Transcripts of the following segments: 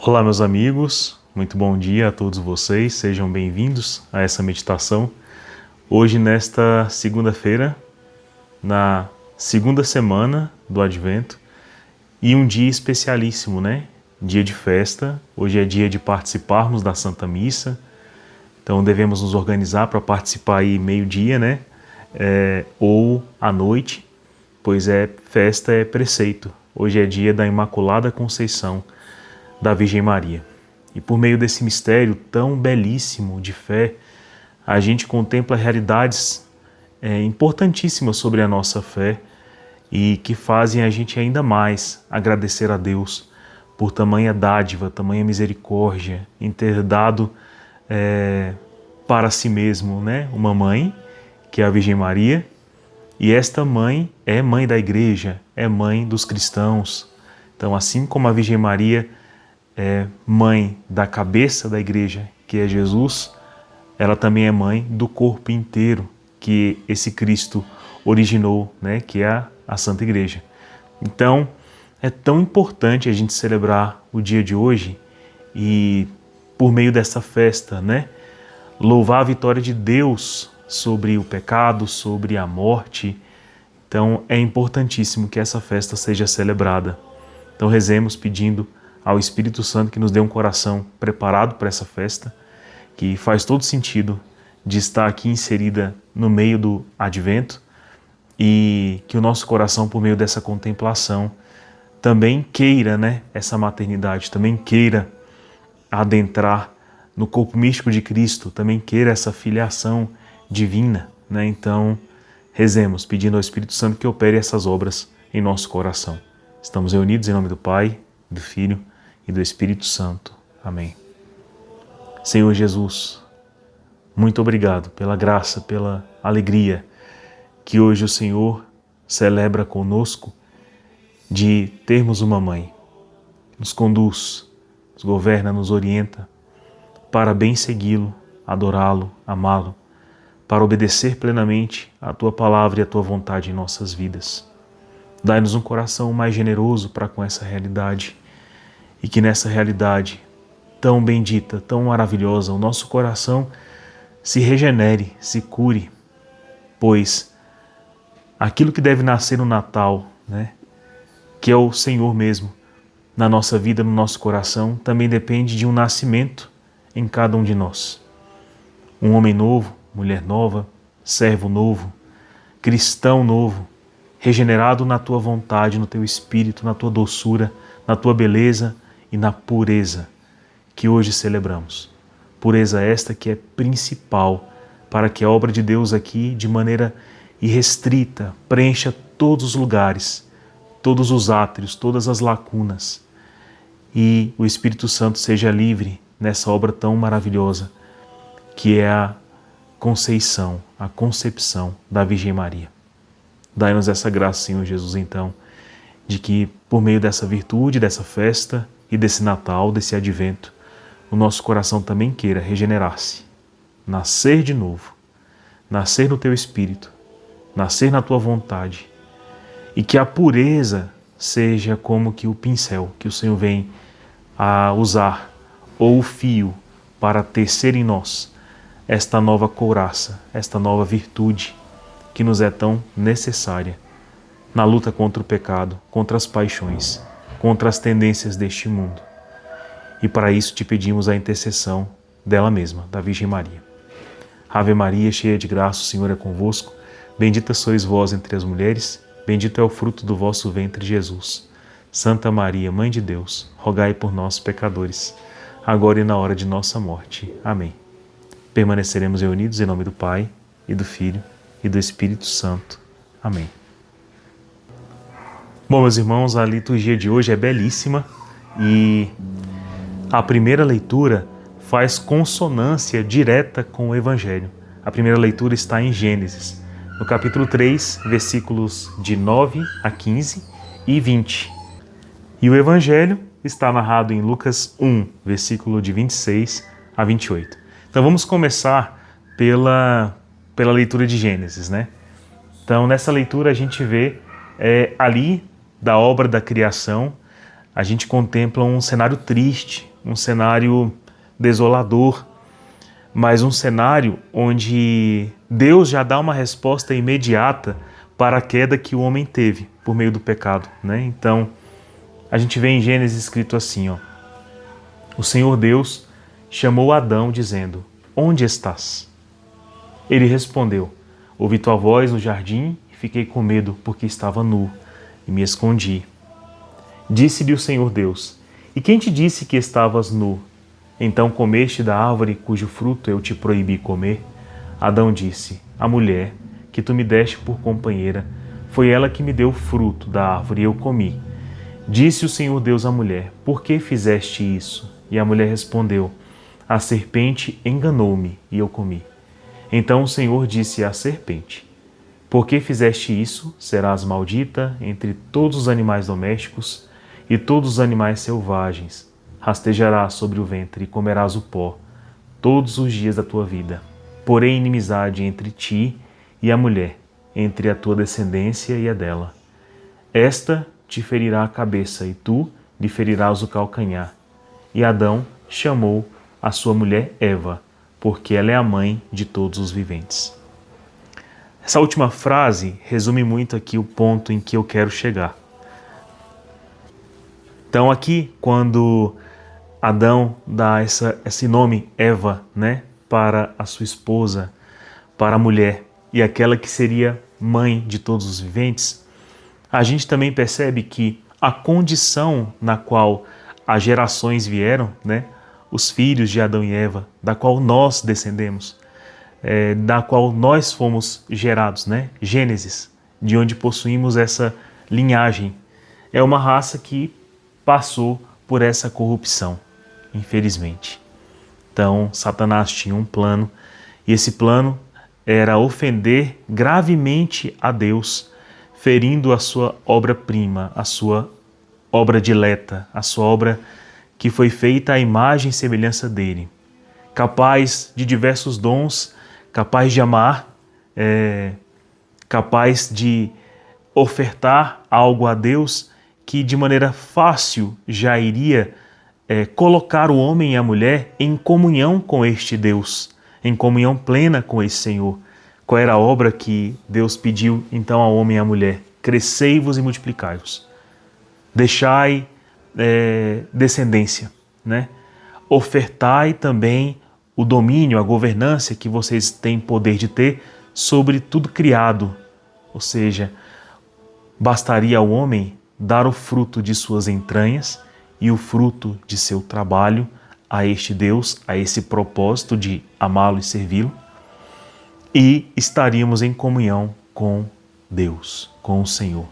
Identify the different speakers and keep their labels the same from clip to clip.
Speaker 1: Olá, meus amigos, muito bom dia a todos vocês, sejam bem-vindos a essa meditação. Hoje, nesta segunda-feira, na segunda semana do Advento, e um dia especialíssimo, né? Dia de festa, hoje é dia de participarmos da Santa Missa, então devemos nos organizar para participar aí meio-dia, né? Ou à noite, pois festa é preceito. Hoje é dia da Imaculada Conceição da Virgem Maria. E por meio desse mistério tão belíssimo de fé, a gente contempla realidades importantíssimas sobre a nossa fé e que fazem a gente ainda mais agradecer a Deus por tamanha dádiva, tamanha misericórdia, em ter dado para si mesmo, né, uma mãe, que é a Virgem Maria, e esta mãe é mãe da Igreja, é mãe dos cristãos. Então, assim como a Virgem Maria é mãe da cabeça da igreja, que é Jesus, ela também é mãe do corpo inteiro que esse Cristo originou, né, que é a Santa Igreja. Então, é tão importante a gente celebrar o dia de hoje e, por meio dessa festa, né, louvar a vitória de Deus sobre o pecado, sobre a morte. Então, é importantíssimo que essa festa seja celebrada. Então, rezemos pedindo ao Espírito Santo que nos dê um coração preparado para essa festa, que faz todo sentido de estar aqui inserida no meio do Advento, e que o nosso coração, por meio dessa contemplação, também queira, né, essa maternidade, também queira adentrar no corpo místico de Cristo, também queira essa filiação divina, né? Então, rezemos pedindo ao Espírito Santo que opere essas obras em nosso coração. Estamos reunidos em nome do Pai, do Filho e do Espírito Santo. Amém. Senhor Jesus, muito obrigado pela graça, pela alegria que hoje o Senhor celebra conosco de termos uma mãe. Nos conduz, nos governa, nos orienta para bem segui-lo, adorá-lo, amá-lo, para obedecer plenamente a Tua palavra e a Tua vontade em nossas vidas. Dai-nos um coração mais generoso para com essa realidade, e que nessa realidade tão bendita, tão maravilhosa, o nosso coração se regenere, se cure, pois aquilo que deve nascer no Natal, né, que é o Senhor mesmo, na nossa vida, no nosso coração, também depende de um nascimento em cada um de nós. Um homem novo, mulher nova, servo novo, cristão novo, regenerado na Tua vontade, no Teu Espírito, na Tua doçura, na Tua beleza e na pureza que hoje celebramos. Pureza esta que é principal para que a obra de Deus aqui, de maneira irrestrita, preencha todos os lugares, todos os átrios, todas as lacunas, e o Espírito Santo seja livre nessa obra tão maravilhosa que é a conceição, a concepção da Virgem Maria. Dai-nos essa graça, Senhor Jesus, então, de que por meio dessa virtude, dessa festa e desse Natal, desse Advento, o nosso coração também queira regenerar-se, nascer de novo, nascer no Teu Espírito, nascer na Tua vontade, e que a pureza seja como que o pincel que o Senhor vem a usar, ou o fio, para tecer em nós esta nova couraça, esta nova virtude que nos é tão necessária na luta contra o pecado, contra as paixões, contra as tendências deste mundo. E para isso te pedimos a intercessão dela mesma, da Virgem Maria. Ave Maria, cheia de graça, o Senhor é convosco. Bendita sois vós entre as mulheres, bendito é o fruto do vosso ventre, Jesus. Santa Maria, Mãe de Deus, rogai por nós, pecadores, agora e na hora de nossa morte. Amém. Permaneceremos reunidos em nome do Pai, e do Filho, e do Espírito Santo. Amém. Bom, meus irmãos, a liturgia de hoje é belíssima e a primeira leitura faz consonância direta com o Evangelho. A primeira leitura está em Gênesis, no capítulo 3, versículos de 9 a 15 e 20. E o Evangelho está narrado em Lucas 1, versículo de 26 a 28. Então vamos começar pela leitura de Gênesis, né? Então nessa leitura a gente vê ali da obra da criação, a gente contempla um cenário triste, um cenário desolador, mas um cenário onde Deus já dá uma resposta imediata para a queda que o homem teve por meio do pecado, né? Então, a gente vê em Gênesis escrito assim, ó: o Senhor Deus chamou Adão dizendo: onde estás? Ele respondeu: ouvi tua voz no jardim e fiquei com medo porque estava nu e me escondi. Disse-lhe o Senhor Deus: e quem te disse que estavas nu? Então comeste da árvore cujo fruto eu te proibi comer? Adão disse: a mulher que tu me deste por companheira, foi ela que me deu o fruto da árvore e eu comi. Disse o Senhor Deus à mulher: por que fizeste isso? E a mulher respondeu: a serpente enganou-me e eu comi. Então o Senhor disse à serpente: por que fizeste isso? Serás maldita entre todos os animais domésticos e todos os animais selvagens. Rastejarás sobre o ventre e comerás o pó todos os dias da tua vida. Porém, inimizade entre ti e a mulher, entre a tua descendência e a dela. Esta te ferirá a cabeça e tu lhe ferirás o calcanhar. E Adão chamou a sua mulher Eva, porque ela é a mãe de todos os viventes. Essa última frase resume muito aqui o ponto em que eu quero chegar. Então aqui, quando Adão dá esse nome Eva, né, para a sua esposa, para a mulher, e aquela que seria mãe de todos os viventes, a gente também percebe que a condição na qual as gerações vieram, né, os filhos de Adão e Eva, da qual nós descendemos, da qual nós fomos gerados, né, Gênesis, de onde possuímos essa linhagem, é uma raça que passou por essa corrupção, infelizmente. Então, Satanás tinha um plano, e esse plano era ofender gravemente a Deus, ferindo a sua obra-prima, a sua obra dileta, a sua obra que foi feita à imagem e semelhança dele, capaz de diversos dons, capaz de amar, capaz de ofertar algo a Deus que de maneira fácil já iria colocar o homem e a mulher em comunhão com este Deus, em comunhão plena com esse Senhor. Qual era a obra que Deus pediu então ao homem e à mulher? Crescei-vos e multiplicai-vos. Deixai descendência, né? Ofertai também o domínio, a governança que vocês têm poder de ter sobre tudo criado. Ou seja, bastaria ao homem dar o fruto de suas entranhas e o fruto de seu trabalho a este Deus, a esse propósito de amá-lo e servi-lo, e estaríamos em comunhão com Deus, com o Senhor.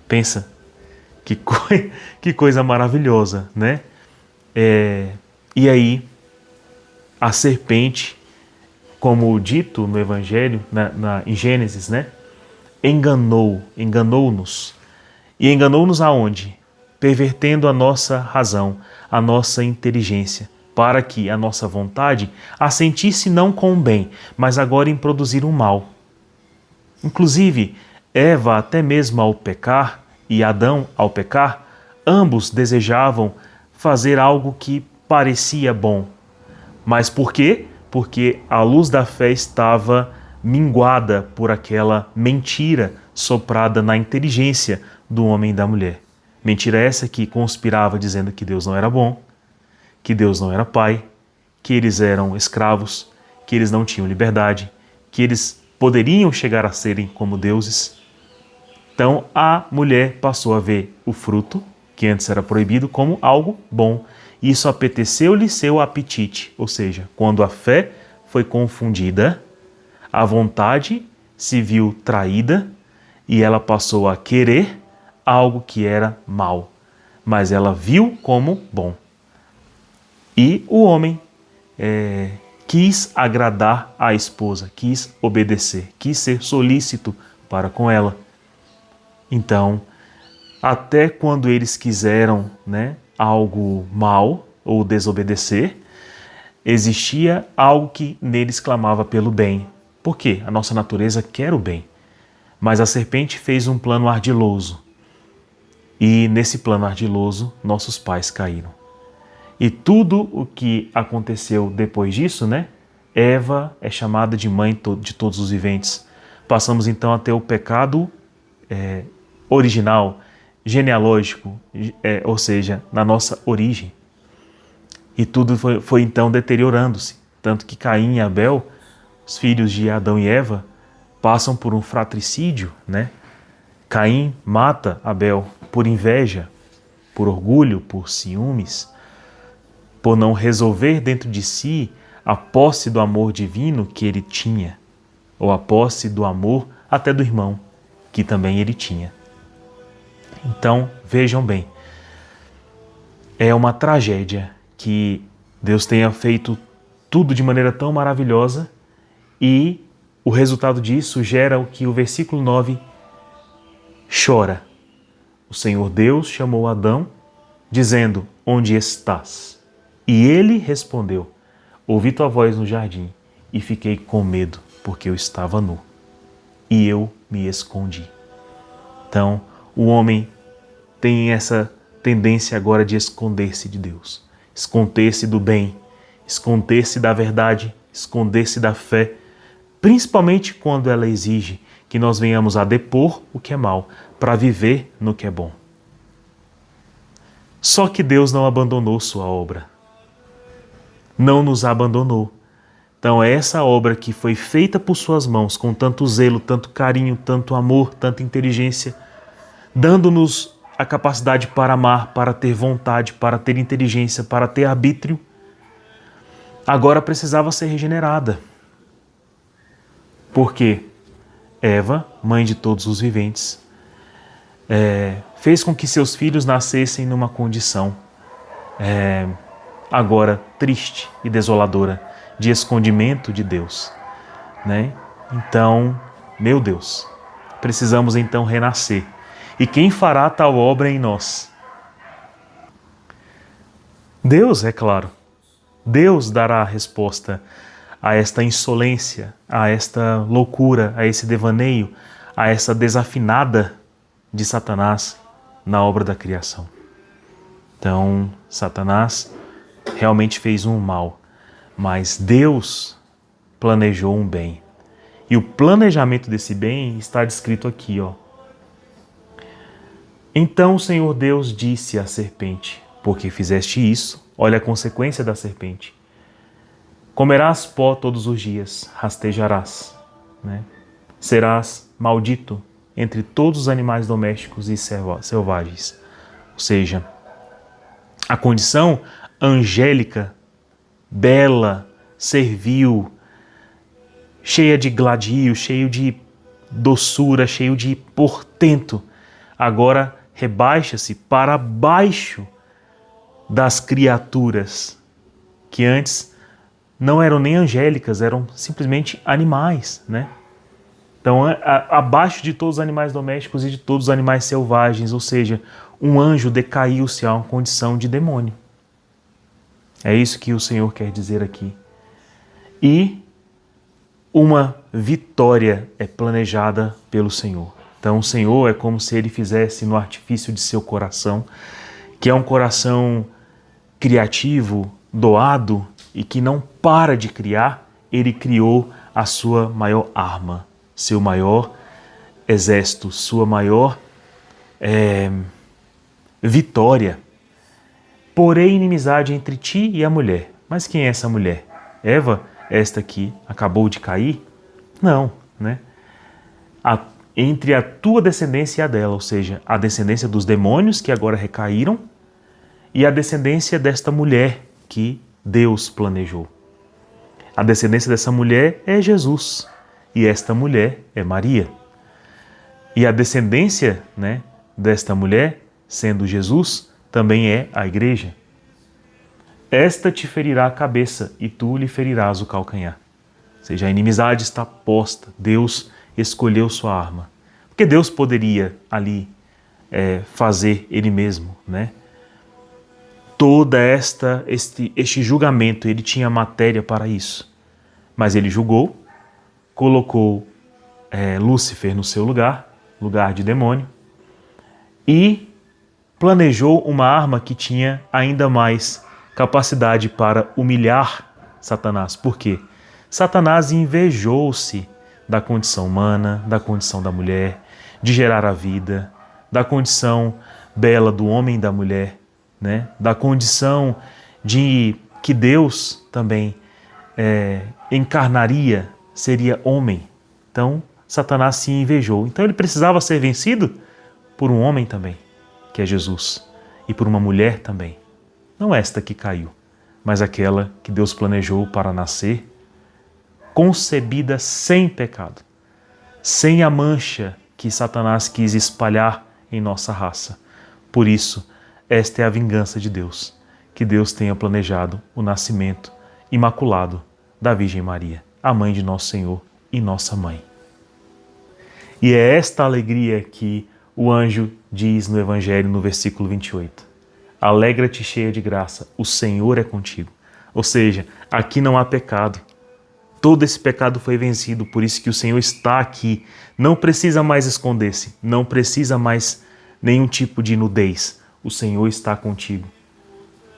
Speaker 1: Pensa, que coisa maravilhosa, né? E aí, a serpente, como dito no Evangelho, em Gênesis, né? Enganou-nos. E enganou-nos aonde? Pervertendo a nossa razão, a nossa inteligência, para que a nossa vontade assentisse não com o bem, mas agora em produzir o mal. Inclusive, Eva, até mesmo ao pecar, e Adão, ao pecar, ambos desejavam fazer algo que parecia bom. Mas por quê? Porque a luz da fé estava minguada por aquela mentira soprada na inteligência do homem e da mulher. Mentira essa que conspirava dizendo que Deus não era bom, que Deus não era pai, que eles eram escravos, que eles não tinham liberdade, que eles poderiam chegar a serem como deuses. Então a mulher passou a ver o fruto, que antes era proibido, como algo bom. Isso apeteceu-lhe seu apetite, ou seja, quando a fé foi confundida, a vontade se viu traída e ela passou a querer algo que era mal, mas ela viu como bom. E o homem quis agradar a esposa, quis obedecer, quis ser solícito para com ela. Então, até quando eles quiseram, né, algo mal ou desobedecer, existia algo que neles clamava pelo bem. Por quê? A nossa natureza quer o bem. Mas a serpente fez um plano ardiloso. E nesse plano ardiloso, nossos pais caíram. E tudo o que aconteceu depois disso, né? Eva é chamada de mãe de todos os viventes. Passamos então a ter o pecado original, genealógico, ou seja, na nossa origem. E tudo foi então deteriorando-se. Tanto que Caim e Abel, os filhos de Adão e Eva, passam por um fratricídio, né? Caim mata Abel por inveja, por orgulho, por ciúmes, por não resolver dentro de si a posse do amor divino que ele tinha, ou a posse do amor até do irmão, que também ele tinha. Então, vejam bem, é uma tragédia que Deus tenha feito tudo de maneira tão maravilhosa e o resultado disso gera o que o versículo 9 chora. O Senhor Deus chamou Adão, dizendo: onde estás? E ele respondeu: ouvi tua voz no jardim e fiquei com medo, porque eu estava nu. E eu me escondi. Então, o homem tem essa tendência agora de esconder-se de Deus, esconder-se do bem, esconder-se da verdade, esconder-se da fé, principalmente quando ela exige que nós venhamos a depor o que é mal, para viver no que é bom. Só que Deus não abandonou sua obra. Não nos abandonou. Então essa obra que foi feita por suas mãos, com tanto zelo, tanto carinho, tanto amor, tanta inteligência, dando-nos a capacidade para amar, para ter vontade, para ter inteligência, para ter arbítrio, agora precisava ser regenerada. Por quê? Eva, mãe de todos os viventes, fez com que seus filhos nascessem numa condição agora triste e desoladora, de escondimento de Deus, né? Então, meu Deus, precisamos então renascer. E quem fará tal obra em nós? Deus, é claro. Deus dará a resposta a esta insolência, a esta loucura, a esse devaneio, a essa desafinada de Satanás na obra da criação. Então, Satanás realmente fez um mal, mas Deus planejou um bem. E o planejamento desse bem está descrito aqui, ó. Então o Senhor Deus disse à serpente: porque fizeste isso, olha a consequência da serpente. Comerás pó todos os dias, rastejarás, né? Serás maldito entre todos os animais domésticos e selvagens. Ou seja, a condição angélica, bela, servil, cheia de gladio, cheio de doçura, cheio de portento, agora rebaixa-se para baixo das criaturas que antes não eram nem angélicas, eram simplesmente animais, né? Então, abaixo de todos os animais domésticos e de todos os animais selvagens, ou seja, um anjo decaiu-se a uma condição de demônio. É isso que o Senhor quer dizer aqui. E uma vitória é planejada pelo Senhor. Então, o Senhor é como se Ele fizesse no artifício de seu coração, que é um coração criativo, doado e que não para de criar. Ele criou a sua maior arma, seu maior exército, sua maior vitória. Porém, inimizade entre ti e a mulher. Mas quem é essa mulher? Eva, esta que acabou de cair? Não, né? Entre a tua descendência e a dela, ou seja, a descendência dos demônios que agora recaíram e a descendência desta mulher que Deus planejou. A descendência dessa mulher é Jesus e esta mulher é Maria. E a descendência, né, desta mulher, sendo Jesus, também é a igreja. Esta te ferirá a cabeça e tu lhe ferirás o calcanhar. Ou seja, a inimizade está posta. Deus escolheu sua arma. Porque Deus poderia ali fazer Ele mesmo, né? Toda este julgamento, Ele tinha matéria para isso. Mas Ele julgou, colocou Lúcifer no seu lugar de demônio, e planejou uma arma que tinha ainda mais capacidade para humilhar Satanás. Por quê? Satanás invejou-se da condição humana, da condição da mulher, de gerar a vida, da condição bela do homem e da mulher, né? Da condição de que Deus também encarnaria, seria homem. Então, Satanás se invejou. Então, ele precisava ser vencido por um homem também, que é Jesus, e por uma mulher também. Não esta que caiu, mas aquela que Deus planejou para nascer, concebida sem pecado, sem a mancha que Satanás quis espalhar em nossa raça. Por isso, esta é a vingança de Deus, que Deus tenha planejado o nascimento imaculado da Virgem Maria, a mãe de nosso Senhor e nossa mãe. E é esta alegria que o anjo diz no Evangelho, no versículo 28. Alegra-te, cheia de graça, o Senhor é contigo. Ou seja, aqui não há pecado. Todo esse pecado foi vencido, por isso que o Senhor está aqui. Não precisa mais esconder-se, não precisa mais nenhum tipo de nudez. O Senhor está contigo.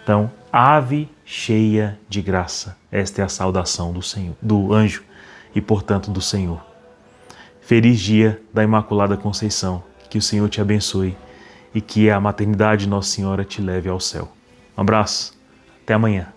Speaker 1: Então, ave cheia de graça. Esta é a saudação do Senhor, do anjo e, portanto, do Senhor. Feliz dia da Imaculada Conceição. Que o Senhor te abençoe e que a maternidade de Nossa Senhora te leve ao céu. Um abraço. Até amanhã.